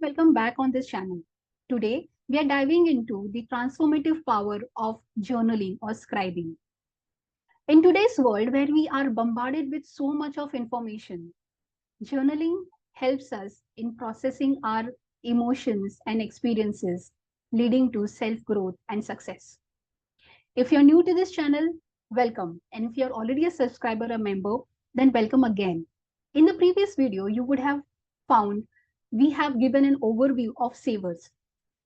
welcome back on this channel. Today, we are diving into the transformative power of journaling or scribing. In today's world where we are bombarded with so much of information, journaling helps us in processing our emotions and experiences, leading to self-growth and success. If you're new to this channel, welcome. And if you're already a subscriber or member, then welcome again. In the previous video, you would have found we have given an overview of Savers.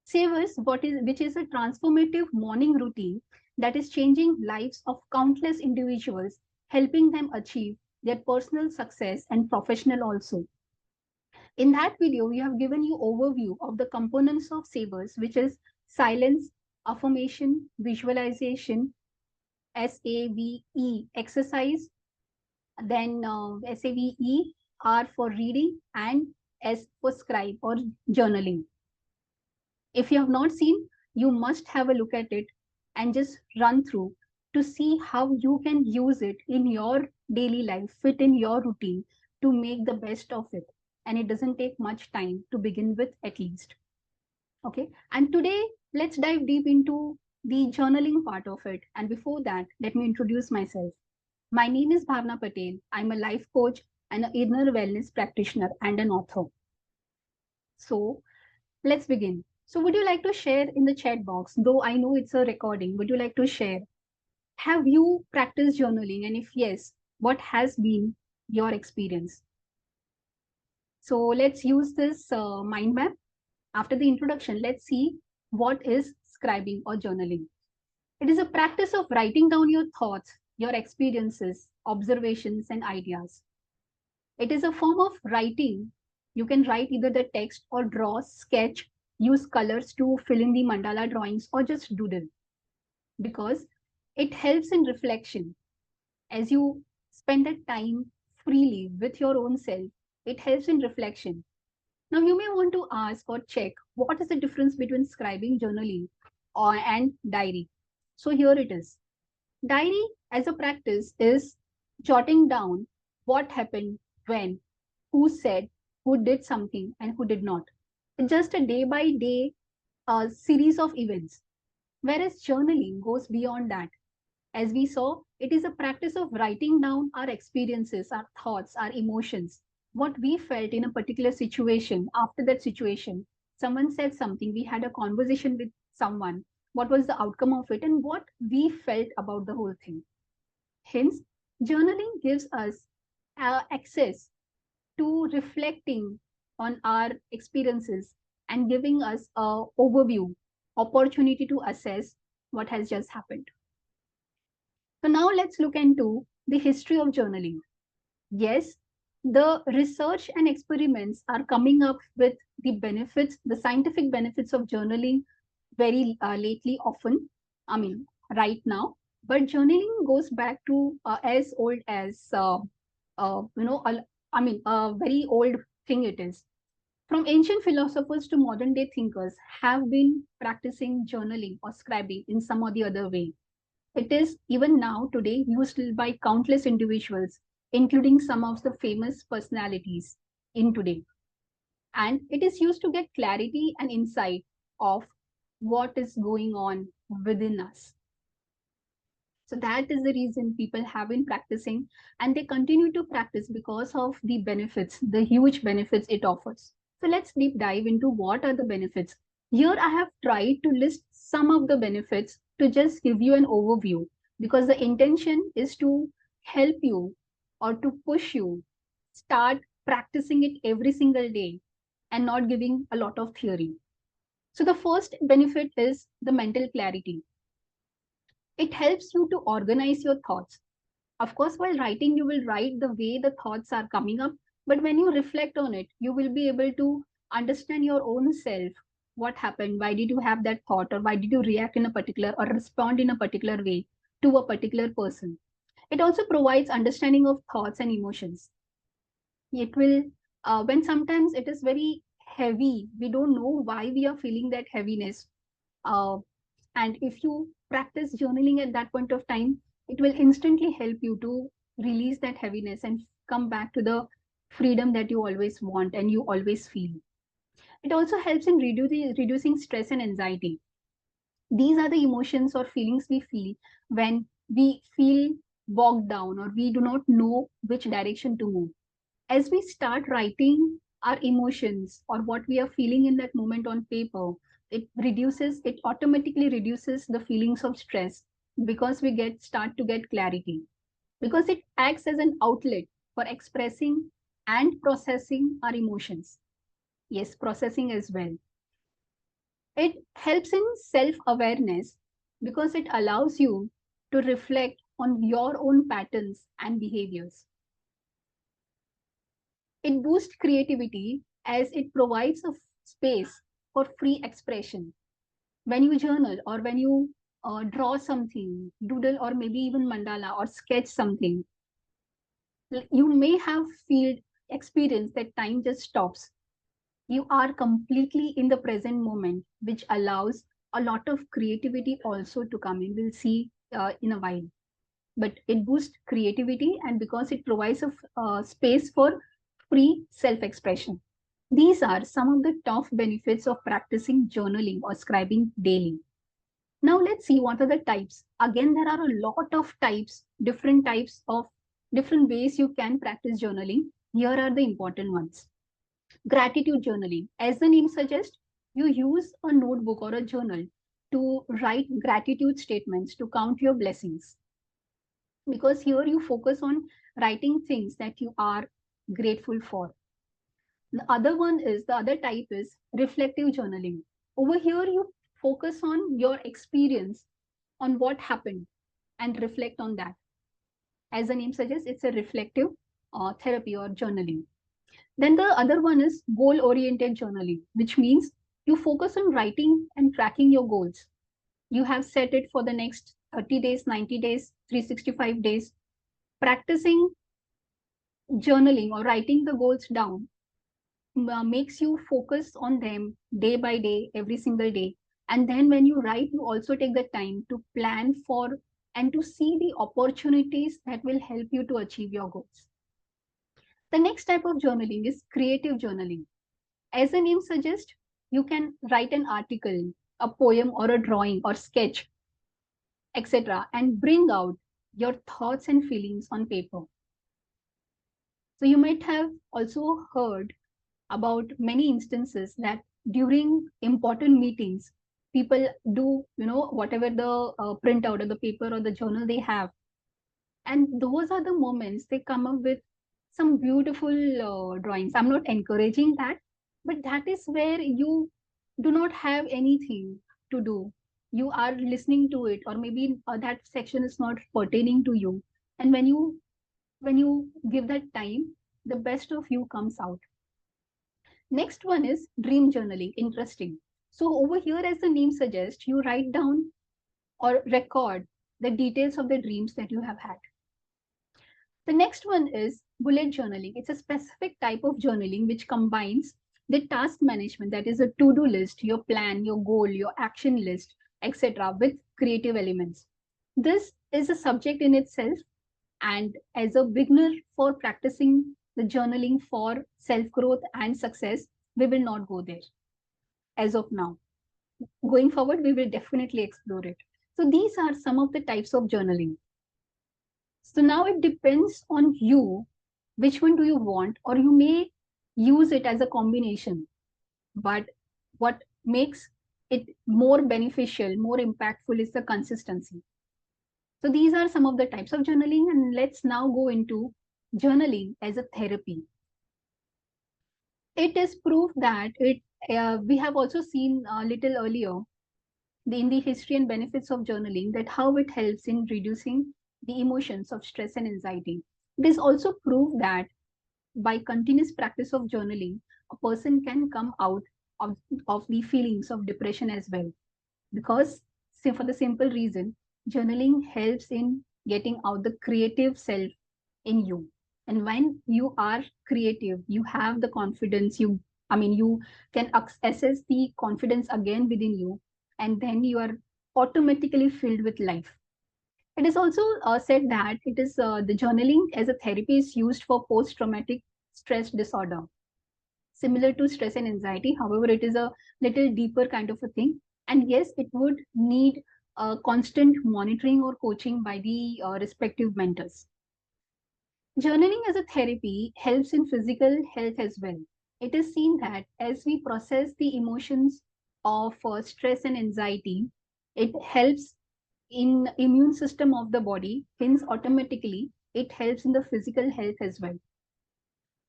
Savers, which is a transformative morning routine that is changing lives of countless individuals, helping them achieve their personal success and professional also. In that video, we have given you overview of the components of Savers, which is silence, affirmation, visualization, SAVE exercise, then SAVE R for reading, and S for scribe or journaling. If you have not seen, you must have a look at it and just run through to see how you can use it in your daily life, fit in your routine to make the best of it. And it doesn't take much time to begin with, at least. Okay. And today, let's dive deep into the journaling part of it. And before that, let me introduce myself. My name is Bhavna Patel. I'm a life coach and an inner wellness practitioner and an author. So let's begin. So would you like to share in the chat box, though I know it's a recording, would you like to share? Have you practiced journaling? And if yes, what has been your experience? So let's use this mind map. After the introduction, let's see what is scribing or journaling. It is a practice of writing down your thoughts, your experiences, observations, and ideas. It is a form of writing. You can write either the text or draw, sketch, use colors to fill in the mandala drawings, or just doodle, because it helps in reflection. As you spend that time freely with your own self, it helps in reflection. Now, you may want to ask or check what is the difference between scribing, journaling, and diary. So here it is. Diary as a practice is jotting down what happened, when, who said, who did something, and who did not. It's just a day by day series of events. Whereas journaling goes beyond that. As we saw, it is a practice of writing down our experiences, our thoughts, our emotions, what we felt in a particular situation. After that situation, someone said something, we had a conversation with someone, what was the outcome of it, and what we felt about the whole thing. Hence, journaling gives us access to reflecting on our experiences and giving us a overview, opportunity to assess what has just happened. So now let's look into the history of journaling. Yes, the research and experiments are coming up with the benefits, the scientific benefits of journaling very lately, often, I mean, right now. But journaling goes back to as old as, a very old thing it is. From ancient philosophers to modern day thinkers have been practicing journaling or scribing in some or the other way. It is even now today used by countless individuals, including some of the famous personalities in today. And it is used to get clarity and insight of what is going on within us. So that is the reason people have been practicing, and they continue to practice because of the benefits, the huge benefits it offers. So let's deep dive into what are the benefits. Here I have tried to list some of the benefits to just give you an overview, because the intention is to help you or to push you start practicing it every single day and not giving a lot of theory. So the first benefit is the mental clarity. It helps you to organize your thoughts. Of course, while writing, you will write the way the thoughts are coming up, but when you reflect on it, you will be able to understand your own self. What happened? Why did you have that thought? Or why did you react in a particular or respond in a particular way to a particular person? It also provides understanding of thoughts and emotions. It will, when sometimes it is very heavy, we don't know why we are feeling that heaviness. Uh, and if you practice journaling at that point of time, it will instantly help you to release that heaviness and come back to the freedom that you always want and you always feel. It also helps in reducing stress and anxiety. These are the emotions or feelings we feel when we feel bogged down or we do not know which direction to move. As we start writing our emotions or what we are feeling in that moment on paper, it automatically reduces the feelings of stress because we start to get clarity, because it acts as an outlet for expressing and processing our emotions. Yes, processing as well. It helps in self awareness because it allows you to reflect on your own patterns and behaviors. It boosts creativity as it provides a space for free expression. When you journal or when you draw something, doodle or maybe even mandala or sketch something, you may have feel experience that time just stops. You are completely in the present moment, which allows a lot of creativity also to come in. We'll see in a while. But it boosts creativity, and because it provides a space for free self expression. These are some of the top benefits of practicing journaling or scribing daily. Now let's see what are the types. Again, there are a lot of types of different ways you can practice journaling. Here are the important ones. Gratitude journaling. As the name suggests, you use a notebook or a journal to write gratitude statements to count your blessings. Because here you focus on writing things that you are grateful for. The other type is reflective journaling. Over here, you focus on your experience, on what happened, and reflect on that. As the name suggests, it's a reflective therapy or journaling. Then the other one is goal oriented journaling, which means you focus on writing and tracking your goals. You have set it for the next 30 days, 90 days, 365 days. Practicing journaling or writing the goals down makes you focus on them day by day, every single day. And then when you write, you also take the time to plan for and to see the opportunities that will help you to achieve your goals. The next type of journaling is creative journaling. As the name suggests, you can write an article, a poem, or a drawing, or sketch, etc., and bring out your thoughts and feelings on paper. So, you might have also heard about many instances that during important meetings, people do, whatever the printout or the paper or the journal they have. And those are the moments they come up with some beautiful drawings. I'm not encouraging that, but that is where you do not have anything to do. You are listening to it, or maybe that section is not pertaining to you. And when you give that time, the best of you comes out. Next one is dream journaling. Interesting. So over here, as the name suggests, you write down or record the details of the dreams that you have had. The next one is bullet journaling. It's a specific type of journaling which combines the task management, that is a to-do list, your plan, your goal, your action list, etc., with creative elements. This is a subject in itself, and as a beginner for practicing the journaling for self-growth and success, we will not go there as of now. Going forward, we will definitely explore it. So these are some of the types of journaling. So now it depends on you, which one do you want, or you may use it as a combination. But what makes it more beneficial, more impactful is the consistency. So these are some of the types of journaling, and let's now go into journaling as a therapy. It is proof that we have also seen a little earlier in the history and benefits of journaling, that how it helps in reducing the emotions of stress and anxiety. It is also proof that by continuous practice of journaling, a person can come out of the feelings of depression as well. Because for the simple reason, journaling helps in getting out the creative self in you. And when you are creative, you have the confidence, you can assess the confidence again within you, and then you are automatically filled with life. It is also said that it is the journaling as a therapy is used for post-traumatic stress disorder. similar to stress and anxiety. However, it is a little deeper kind of a thing. And yes, it would need constant monitoring or coaching by the respective mentors. Journaling as a therapy helps in physical health as well. It is seen that as we process the emotions of stress and anxiety, it helps in immune system of the body, hence automatically it helps in the physical health as well.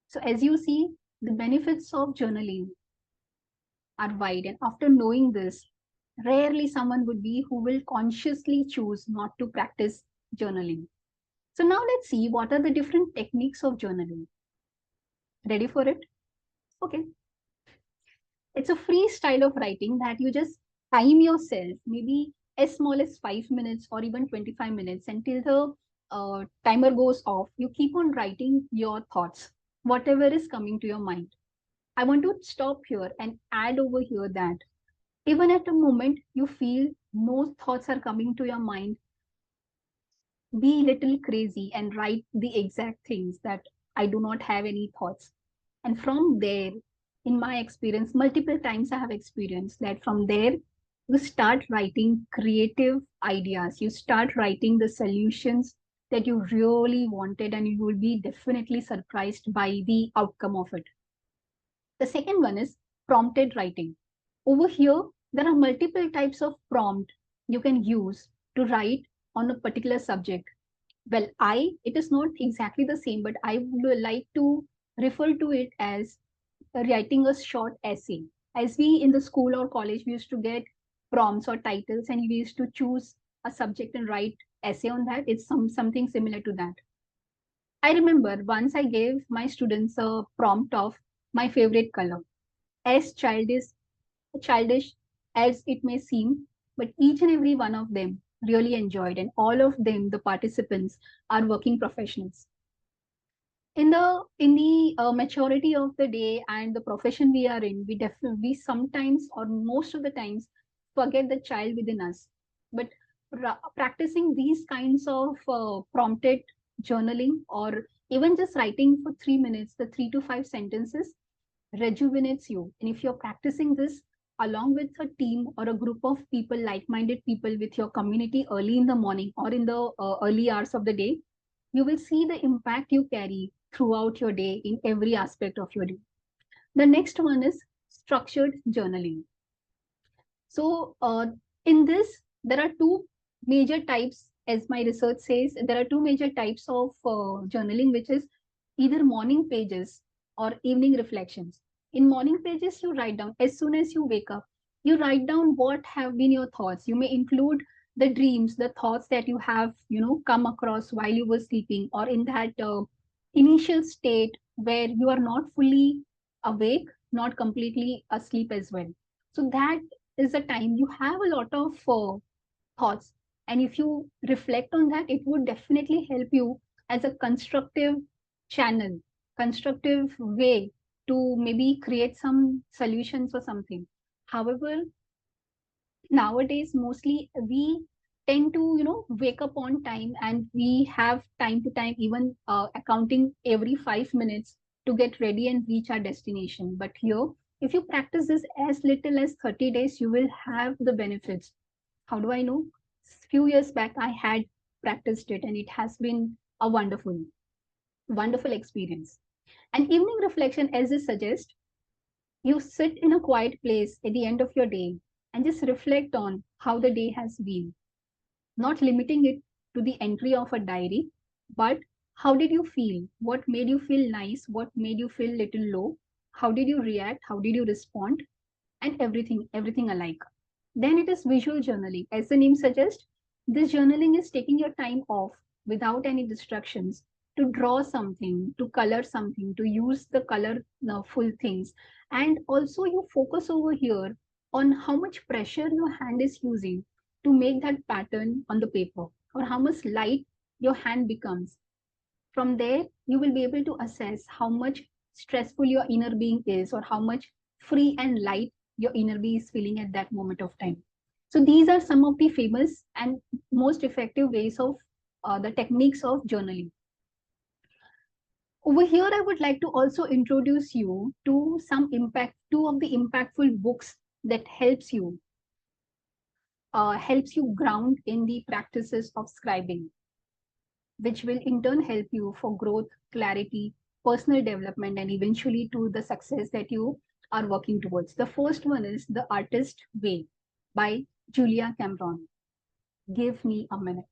So as you see, the benefits of journaling are wide, and after knowing this, rarely someone would be who will consciously choose not to practice journaling. So now let's see what are the different techniques of journaling. Ready for it? Okay. It's a free style of writing that you just time yourself, maybe as small as 5 minutes or even 25 minutes until the timer goes off. You keep on writing your thoughts, whatever is coming to your mind. I want to stop here and add over here that even at a moment you feel no thoughts are coming to your mind, be little crazy and write the exact things that I do not have any thoughts. And from there, in my experience, multiple times I have experienced that from there, you start writing creative ideas. You start writing the solutions that you really wanted, and you will be definitely surprised by the outcome of it. The second one is prompted writing. Over here, there are multiple types of prompt you can use to write on a particular subject. Well, it is not exactly the same, but I would like to refer to it as writing a short essay. As we in the school or college, we used to get prompts or titles, and we used to choose a subject and write essay on that. It's something similar to that. I remember once I gave my students a prompt of my favorite color. As childish as it may seem, but each and every one of them really enjoyed, and all of them, the participants, are working professionals. In the maturity of the day and the profession we are in, we sometimes or most of the times forget the child within us. But practicing these kinds of prompted journaling or even just writing for 3 minutes, the 3 to 5 sentences rejuvenates you. And if you're practicing this along with a team or a group of people, like-minded people with your community early in the morning or in the early hours of the day, you will see the impact you carry throughout your day in every aspect of your day. The next one is structured journaling. So, in this, there are two major types, as my research says, there are two major types of journaling, which is either morning pages or evening reflections. In morning pages, you write down as soon as you wake up, you write down what have been your thoughts. You may include the dreams, the thoughts that you have, come across while you were sleeping or in that initial state where you are not fully awake, not completely asleep as well. So that is a time you have a lot of thoughts, and if you reflect on that, it would definitely help you as a constructive channel, constructive way to maybe create some solutions or something. However, nowadays mostly we tend to wake up on time, and we have time to time even accounting every 5 minutes to get ready and reach our destination. But here, if you practice this as little as 30 days, you will have the benefits. How do I know? Few years back I had practiced it, and it has been a wonderful experience. And evening reflection, as it suggests, you sit in a quiet place at the end of your day and just reflect on how the day has been, not limiting it to the entry of a diary, but how did you feel? What made you feel nice? What made you feel little low? How did you react? How did you respond? And everything alike. Then it is visual journaling. As the name suggests, this journaling is taking your time off without any distractions to draw something, to color something, to use the colorful things. And also, you focus over here on how much pressure your hand is using to make that pattern on the paper, or how much light your hand becomes. From there, you will be able to assess how much stressful your inner being is, or how much free and light your inner being is feeling at that moment of time. So these are some of the famous and most effective ways of the techniques of journaling. Over here, I would like to also introduce you to two of the impactful books that helps you ground in the practices of scribing, which will in turn help you for growth, clarity, personal development, and eventually to the success that you are working towards. The first one is The Artist Way by Julia Cameron. Give me a minute.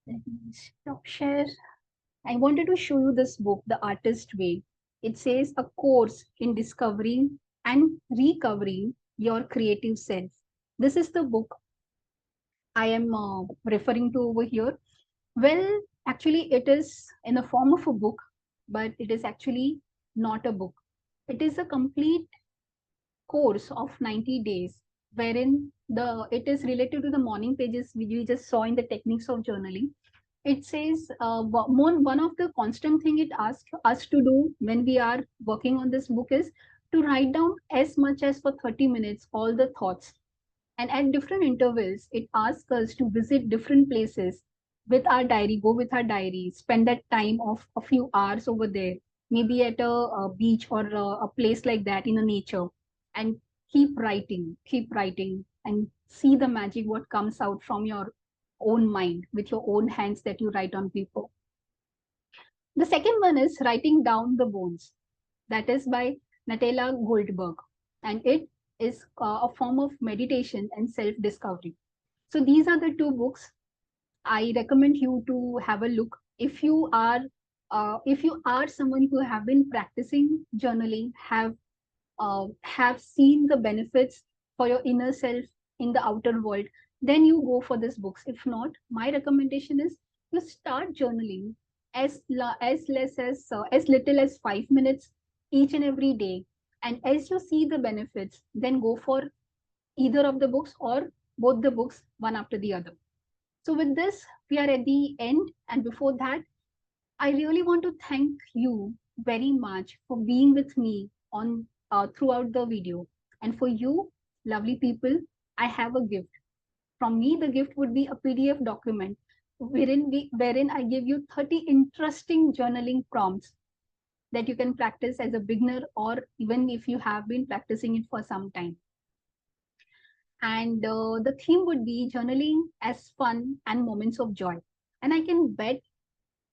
Let me stop share. I wanted to show you this book, The Artist Way. It says a course in discovering and recovering your creative self. This is the book I am referring to over here. Well, actually, it is in the form of a book, but it is actually not a book. It is a complete course of 90 days, wherein it is related to the morning pages which we just saw in the techniques of journaling. It says one of the constant thing it asks us to do when we are working on this book is to write down as much as for 30 minutes all the thoughts, and at different intervals it asks us to visit different places with our diary, go with our diary, spend that time of a few hours over there, maybe at a beach or a place like that in the nature, and keep writing and see the magic what comes out from your own mind with your own hands that you write on paper. The second one is Writing Down the Bones, that is by Natalia Goldberg, and it is a form of meditation and self discovery. So these are the two books I recommend you to have a look if you are someone who have been practicing journaling, have seen the benefits for your inner self in the outer world, then you go for these books. If not, my recommendation is you start journaling as little as 5 minutes each and every day, and as you see the benefits, then go for either of the books or both the books one after the other. So with this, we are at the end, and before that, I really want to thank you very much for being with me on throughout the video. And for you, lovely people, I have a gift. From me, the gift would be a PDF document wherein I give you 30 interesting journaling prompts that you can practice as a beginner or even if you have been practicing it for some time. And the theme would be journaling as fun and moments of joy. And I can bet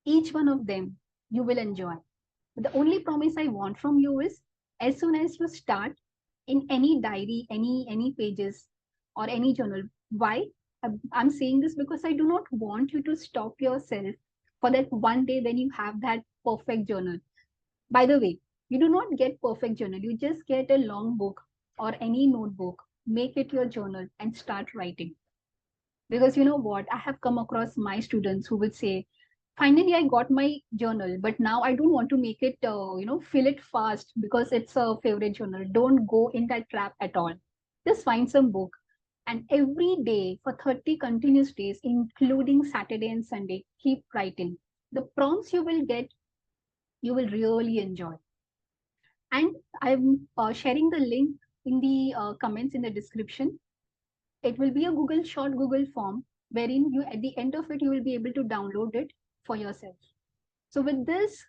each one of them you will enjoy. But the only promise I want from you is as soon as you start in any diary, any pages or any journal. Why? I'm saying this because I do not want you to stop yourself for that one day when you have that perfect journal. By the way, you do not get perfect journal. You just get a long book or any notebook, make it your journal and start writing. Because you know what? I have come across my students who will say, finally, I got my journal, but now I don't want to make it, fill it fast because it's a favorite journal. Don't go in that trap at all. Just find some book. And every day for 30 continuous days, including Saturday and Sunday, keep writing. The prompts you will get, you will really enjoy. And I'm sharing the link in the comments in the description. It will be a Google form wherein you at the end of it you will be able to download it for yourself. So with this,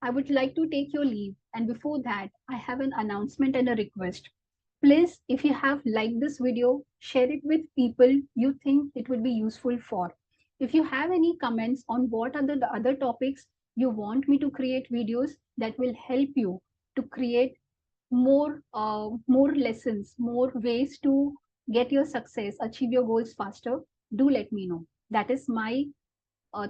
I would like to take your leave, and before that I have an announcement and a request. Please, if you have liked this video, share it with people you think it would be useful for. If you have any comments on what are the other topics you want me to create videos that will help you to create more lessons, more ways to get your success, achieve your goals faster, do let me know. That is my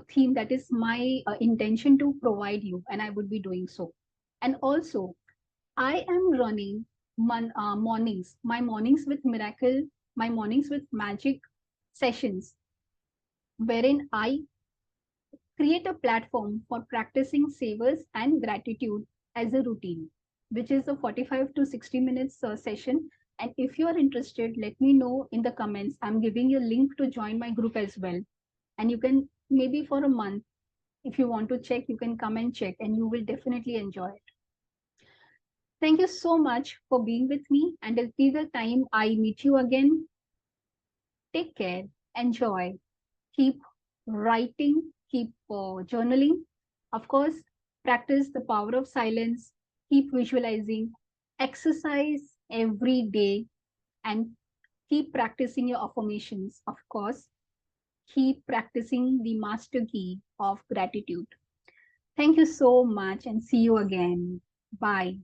theme, that is my intention to provide you, and I would be doing so. And also, I am running mornings, my mornings with miracle, my mornings with magic sessions, wherein I create a platform for practicing savers and gratitude as a routine, which is a 45 to 60 minutes session. And if you are interested, let me know in the comments. I'm giving you a link to join my group as well. And you can maybe for a month, if you want to check, you can come and check and you will definitely enjoy it. Thank you so much for being with me. And until the time I meet you again, Take care, enjoy, keep writing, keep journaling. Of course, practice the power of silence, keep visualizing, exercise every day, and keep practicing your affirmations. Of course, keep practicing the master key of gratitude. Thank you so much and see you again. Bye.